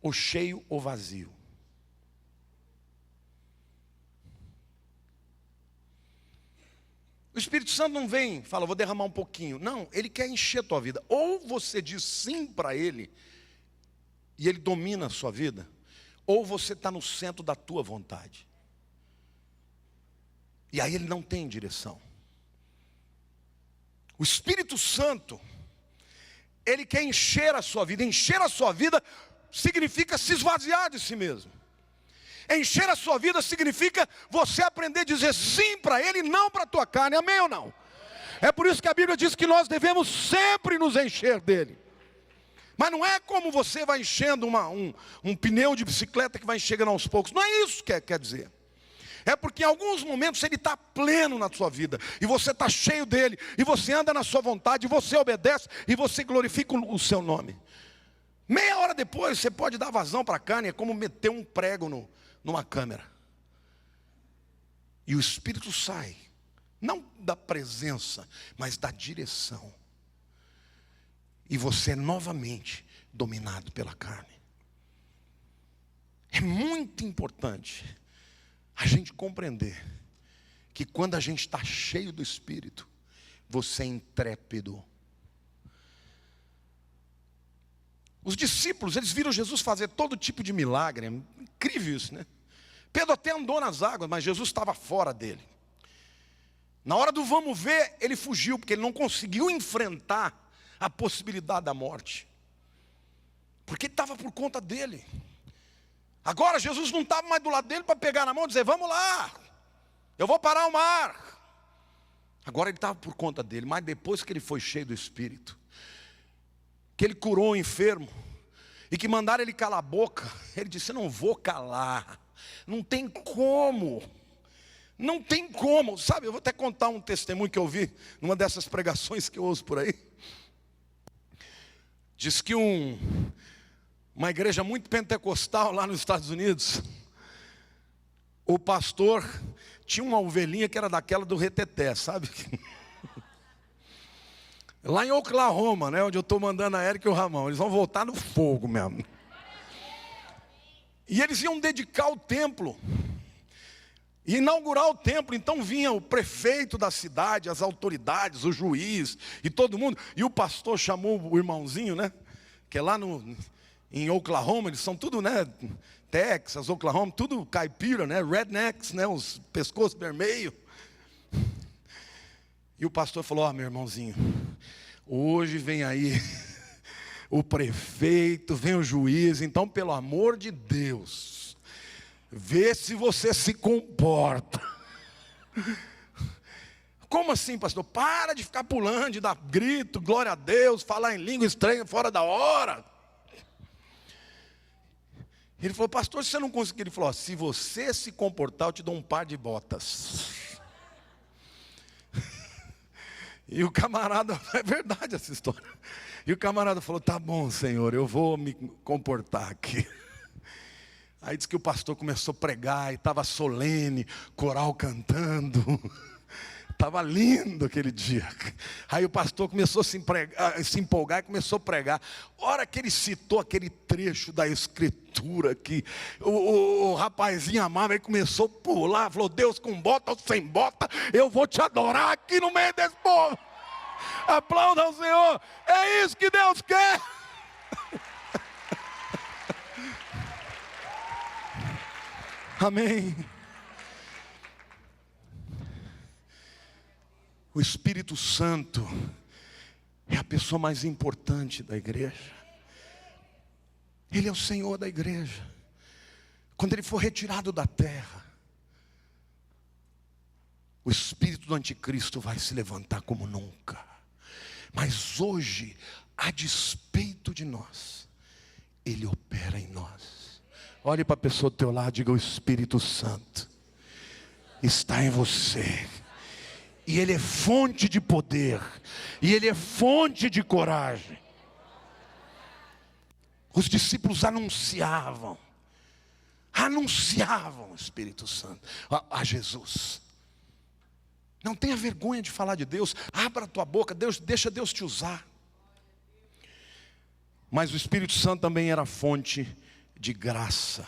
S1: ou cheio ou vazio. O Espírito Santo não vem e fala: vou derramar um pouquinho. Não, Ele quer encher a tua vida. Ou você diz sim para Ele, e Ele domina a sua vida, ou você está no centro da tua vontade. E aí Ele não tem direção. O Espírito Santo, Ele quer encher a sua vida. Encher a sua vida significa se esvaziar de si mesmo. Encher a sua vida significa você aprender a dizer sim para Ele e não para a tua carne, amém ou não? É por isso que a Bíblia diz que nós devemos sempre nos encher dEle. Mas não é como você vai enchendo um pneu de bicicleta que vai enchendo aos poucos. Não é isso que quer dizer. É porque em alguns momentos Ele está pleno na sua vida, e você está cheio dEle, e você anda na sua vontade, e você obedece, e você glorifica o seu nome. Meia hora depois você pode dar vazão para a carne, é como meter um prego numa câmera. E o Espírito sai, não da presença, mas da direção. E você é novamente dominado pela carne. É muito importante a gente compreender que quando a gente está cheio do Espírito, você é intrépido. Os discípulos, eles viram Jesus fazer todo tipo de milagre. É incrível isso, né? Pedro até andou nas águas, mas Jesus estava fora dele. Na hora do vamos ver, ele fugiu, porque ele não conseguiu enfrentar a possibilidade da morte. Porque estava por conta dele. Agora Jesus não estava mais do lado dele para pegar na mão e dizer, vamos lá, eu vou parar o mar. Agora ele estava por conta dele, mas depois que ele foi cheio do Espírito, que ele curou o enfermo, e que mandaram ele calar a boca, ele disse, eu não vou calar, não tem como, não tem como, sabe, eu vou até contar um testemunho que eu vi, numa dessas pregações que eu ouço por aí. Diz que uma igreja muito pentecostal lá nos Estados Unidos, o pastor tinha uma ovelhinha que era daquela do reteté, sabe? Lá em Oklahoma, né, onde eu estou mandando a Érica e o Ramão, eles vão voltar no fogo mesmo. E eles iam dedicar o templo, e inaugurar o templo. Então vinha o prefeito da cidade, as autoridades, o juiz e todo mundo. E o pastor chamou o irmãozinho, né, que é lá em Oklahoma, eles são tudo, né, Texas, Oklahoma, tudo caipira, né, rednecks, né, os pescoços vermelhos. E o pastor falou, ó, meu irmãozinho, hoje vem aí o prefeito, vem o juiz, então pelo amor de Deus, vê se você se comporta. Como assim, pastor? Para de ficar pulando, de dar grito, glória a Deus, falar em língua estranha fora da hora. Ele falou, pastor, se você não conseguir, ele falou, ó, se você se comportar, eu te dou um par de botas. E o camarada, é verdade essa história. E o camarada falou, tá bom, Senhor, eu vou me comportar aqui. Aí disse que o pastor começou a pregar, e estava solene, coral cantando. Estava lindo aquele dia. Aí o pastor começou a se empolgar e começou a pregar. A hora que ele citou aquele trecho da escritura que o rapazinho amava, ele começou a pular, falou, Deus, com bota ou sem bota, eu vou te adorar aqui no meio desse povo. Aplauda ao Senhor, é isso que Deus quer. Amém. O Espírito Santo é a pessoa mais importante da igreja. Ele é o Senhor da igreja. Quando Ele for retirado da terra, o espírito do anticristo vai se levantar como nunca. Mas hoje, a despeito de nós, Ele opera em nós. Olhe para a pessoa do teu lado e diga, o Espírito Santo está em você. E Ele é fonte de poder, e Ele é fonte de coragem. Os discípulos anunciavam o Espírito Santo, a Jesus. Não tenha vergonha de falar de Deus, abra a tua boca, deixa Deus te usar. Mas o Espírito Santo também era fonte de graça.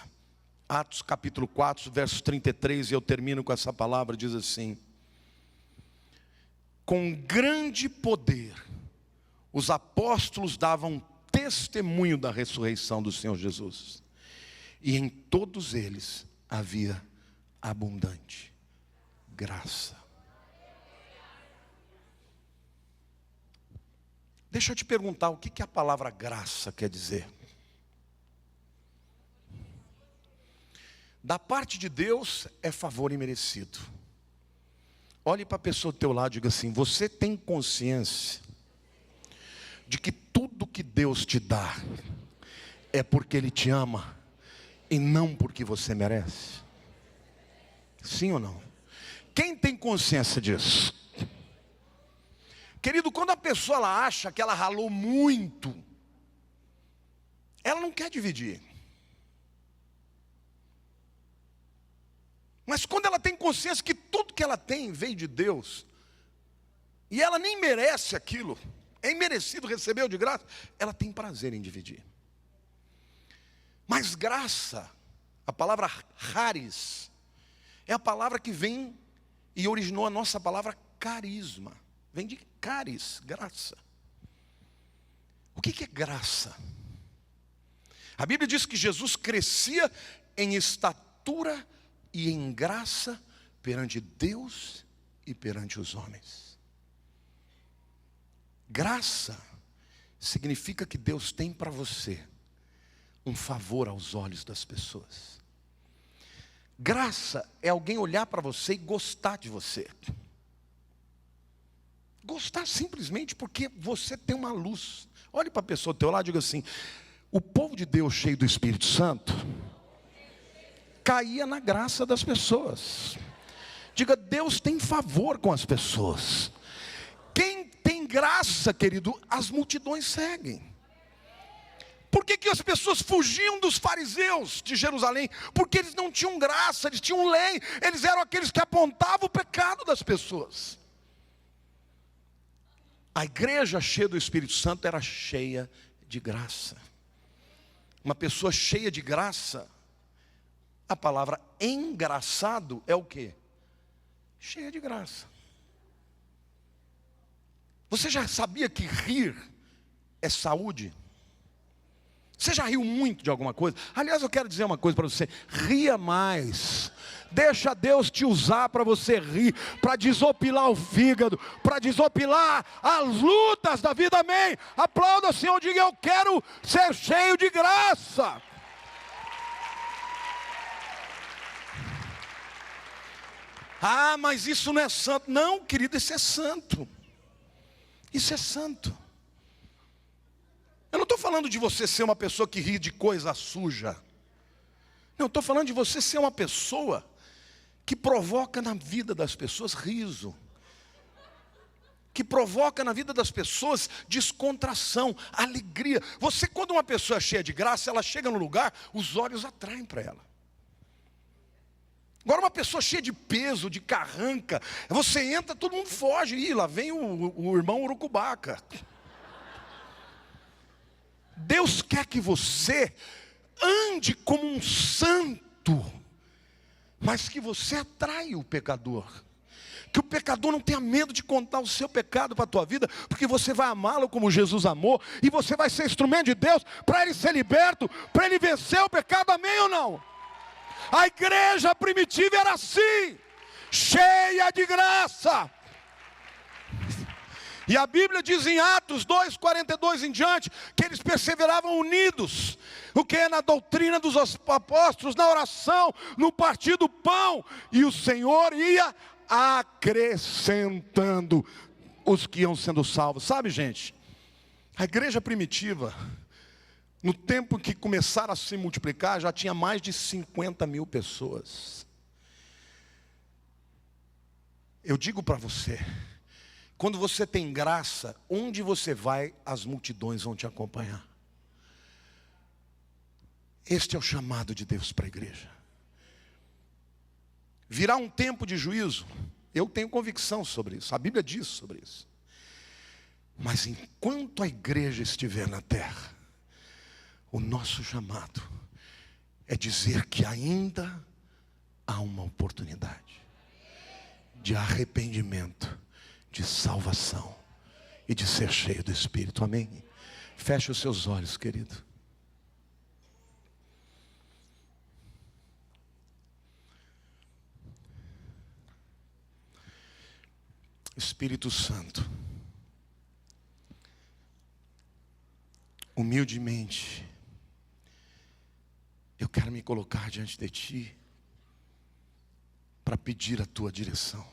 S1: Atos capítulo 4, verso 33, e eu termino com essa palavra, diz assim: com grande poder, os apóstolos davam testemunho da ressurreição do Senhor Jesus. E em todos eles havia abundante graça. Deixa eu te perguntar, o que a palavra graça quer dizer? da parte de Deus é favor imerecido. Olhe para a pessoa do teu lado e diga assim: você tem consciência de que tudo que Deus te dá é porque Ele te ama e não porque você merece? Sim ou não? Quem tem consciência disso? Querido, quando a pessoa ela acha que ela ralou muito, ela não quer dividir. Mas quando ela tem consciência que tudo que ela tem veio de Deus, e ela nem merece aquilo, é imerecido, recebeu de graça, ela tem prazer em dividir. Mas graça, a palavra charis, é a palavra que vem e originou a nossa palavra carisma. Vem de caris, graça. O que é graça? A Bíblia diz que Jesus crescia em estatura e em graça perante Deus e perante os homens. Graça significa que Deus tem para você um favor aos olhos das pessoas. Graça é alguém olhar para você e gostar de você. Gostar simplesmente porque você tem uma luz. Olhe para a pessoa do teu lado e diga assim: o povo de Deus cheio do Espírito Santo caía na graça das pessoas. Diga: Deus tem favor com as pessoas. Quem tem graça, querido, as multidões seguem. Por que as pessoas fugiam dos fariseus de Jerusalém? Porque eles não tinham graça, eles tinham lei. Eles eram aqueles que apontavam o pecado das pessoas. A igreja cheia do Espírito Santo era cheia de graça. Uma pessoa cheia de graça, a palavra engraçado é o quê? Cheia de graça. Você já sabia que rir é saúde? Você já riu muito de alguma coisa? Aliás, eu quero dizer uma coisa para você: ria mais. Deixa Deus te usar para você rir, para desopilar o fígado, para desopilar as lutas da vida, amém? Aplauda o Senhor, diga: eu quero ser cheio de graça. Ah, mas isso não é santo. Não, querido, isso é santo. Isso é santo. Eu não estou falando de você ser uma pessoa que ri de coisa suja. Não, estou falando de você ser uma pessoa que provoca na vida das pessoas riso. Que provoca na vida das pessoas descontração, alegria. Você, quando uma pessoa é cheia de graça, ela chega no lugar, os olhos atraem para ela. Agora uma pessoa cheia de peso, de carranca, você entra, todo mundo foge. Ih, lá vem o irmão urucubaca. Deus quer que você ande como um santo, mas que você atrai o pecador. Que o pecador não tenha medo de contar o seu pecado para a tua vida, porque você vai amá-lo como Jesus amou, e você vai ser instrumento de Deus para ele ser liberto, para ele vencer o pecado, amém ou não? A igreja primitiva era assim, cheia de graça. E a Bíblia diz em Atos 2:42 em diante, que eles perseveravam unidos. O que é? Na doutrina dos apóstolos, na oração, no partir do pão. E o Senhor ia acrescentando os que iam sendo salvos. Sabe, gente, a igreja primitiva, no tempo que começaram a se multiplicar, já tinha mais de 50 mil pessoas. Eu digo para você, quando você tem graça, onde você vai, as multidões vão te acompanhar. Este é o chamado de Deus para a igreja. Virá um tempo de juízo, eu tenho convicção sobre isso, a Bíblia diz sobre isso. Mas enquanto a igreja estiver na terra, o nosso chamado é dizer que ainda há uma oportunidade de arrependimento, de salvação e de ser cheio do Espírito, amém? Feche os seus olhos, querido. Espírito Santo, humildemente, eu quero me colocar diante de Ti para pedir a tua direção.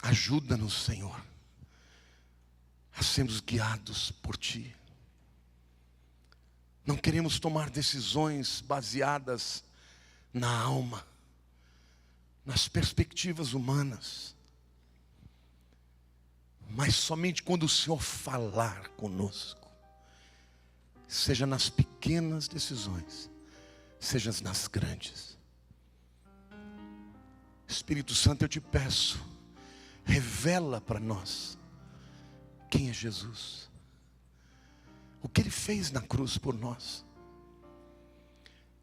S1: Ajuda-nos, Senhor, a sermos guiados por Ti. Não queremos tomar decisões baseadas na alma, nas perspectivas humanas, mas somente quando o Senhor falar conosco, seja nas pequenas decisões, seja nas grandes. Espírito Santo, eu te peço, revela para nós quem é Jesus, o que Ele fez na cruz por nós.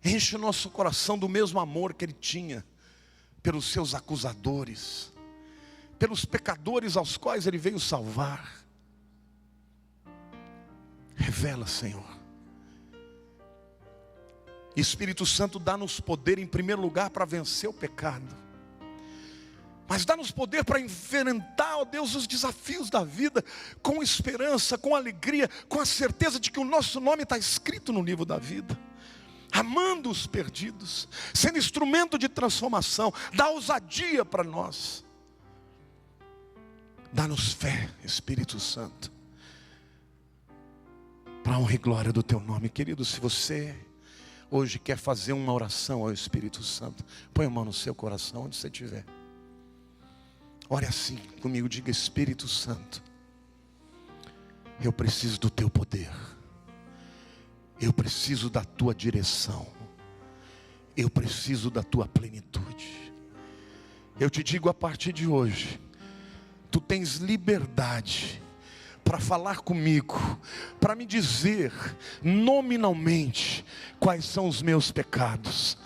S1: Enche o nosso coração do mesmo amor que Ele tinha pelos seus acusadores, pelos pecadores aos quais Ele veio salvar. Revela, Senhor. Espírito Santo, dá-nos poder em primeiro lugar para vencer o pecado, mas dá-nos poder para enfrentar, ó Deus, os desafios da vida com esperança, com alegria, com a certeza de que o nosso nome está escrito no livro da vida, amando os perdidos, sendo instrumento de transformação. Dá ousadia para nós, dá-nos fé, Espírito Santo, para a honra e glória do Teu nome. Querido, se você hoje quer fazer uma oração ao Espírito Santo, põe a mão no seu coração, onde você estiver. Ore assim comigo, diga: Espírito Santo, eu preciso do Teu poder, eu preciso da Tua direção, eu preciso da Tua plenitude. Eu te digo, a partir de hoje, Tu tens liberdade para falar comigo, para me dizer nominalmente quais são os meus pecados.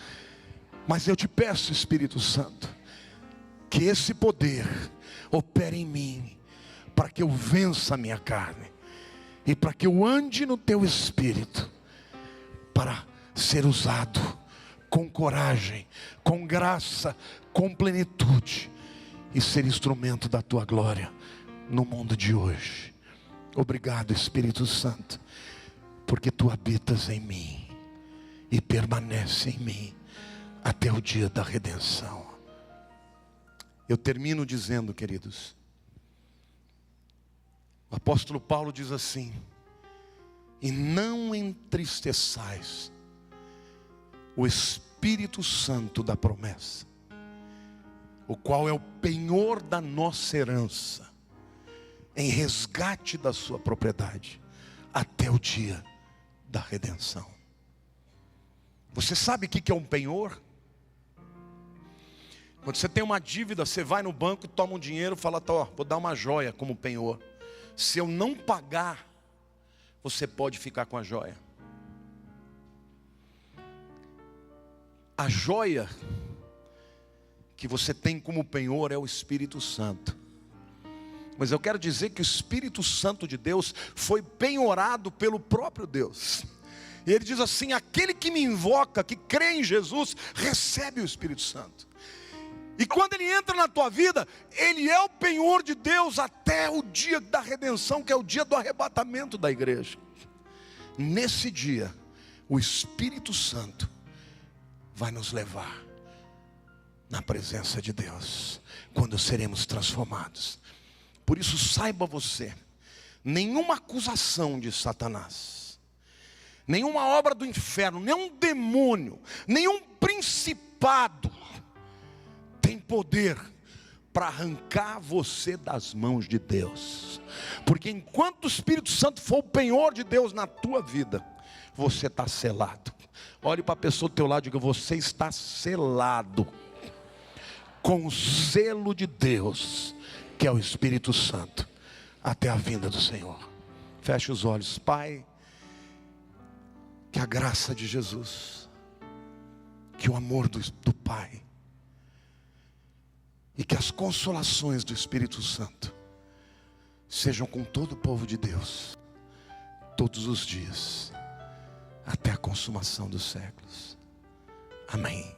S1: Mas eu te peço, Espírito Santo, que esse poder opere em mim, para que eu vença a minha carne, e para que eu ande no Teu Espírito, para ser usado com coragem, com graça, com plenitude, e ser instrumento da Tua glória no mundo de hoje. Obrigado, Espírito Santo, porque Tu habitas em mim e permanece em mim até o dia da redenção. Eu termino dizendo, queridos, o apóstolo Paulo diz assim: e não entristeçais o Espírito Santo da promessa, o qual é o penhor da nossa herança, em resgate da sua propriedade, até o dia da redenção. Você sabe o que é um penhor? Quando você tem uma dívida, você vai no banco e toma um dinheiro e fala: tá, ó, vou dar uma joia como penhor. Se eu não pagar, você pode ficar com a joia. A joia que você tem como penhor é o Espírito Santo. Mas eu quero dizer que o Espírito Santo de Deus foi penhorado pelo próprio Deus. E Ele diz assim: aquele que me invoca, que crê em Jesus, recebe o Espírito Santo. E quando Ele entra na tua vida, Ele é o penhor de Deus até o dia da redenção, que é o dia do arrebatamento da igreja. Nesse dia, o Espírito Santo vai nos levar na presença de Deus, quando seremos transformados. Por isso, saiba você, nenhuma acusação de Satanás, nenhuma obra do inferno, nenhum demônio, nenhum principado tem poder para arrancar você das mãos de Deus. Porque enquanto o Espírito Santo for o penhor de Deus na tua vida, você está selado. Olhe para a pessoa do teu lado e diga: você está selado com o selo de Deus, que é o Espírito Santo, até a vinda do Senhor. Feche os olhos. Pai, que a graça de Jesus, que o amor do Pai, e que as consolações do Espírito Santo sejam com todo o povo de Deus, todos os dias, até a consumação dos séculos. Amém.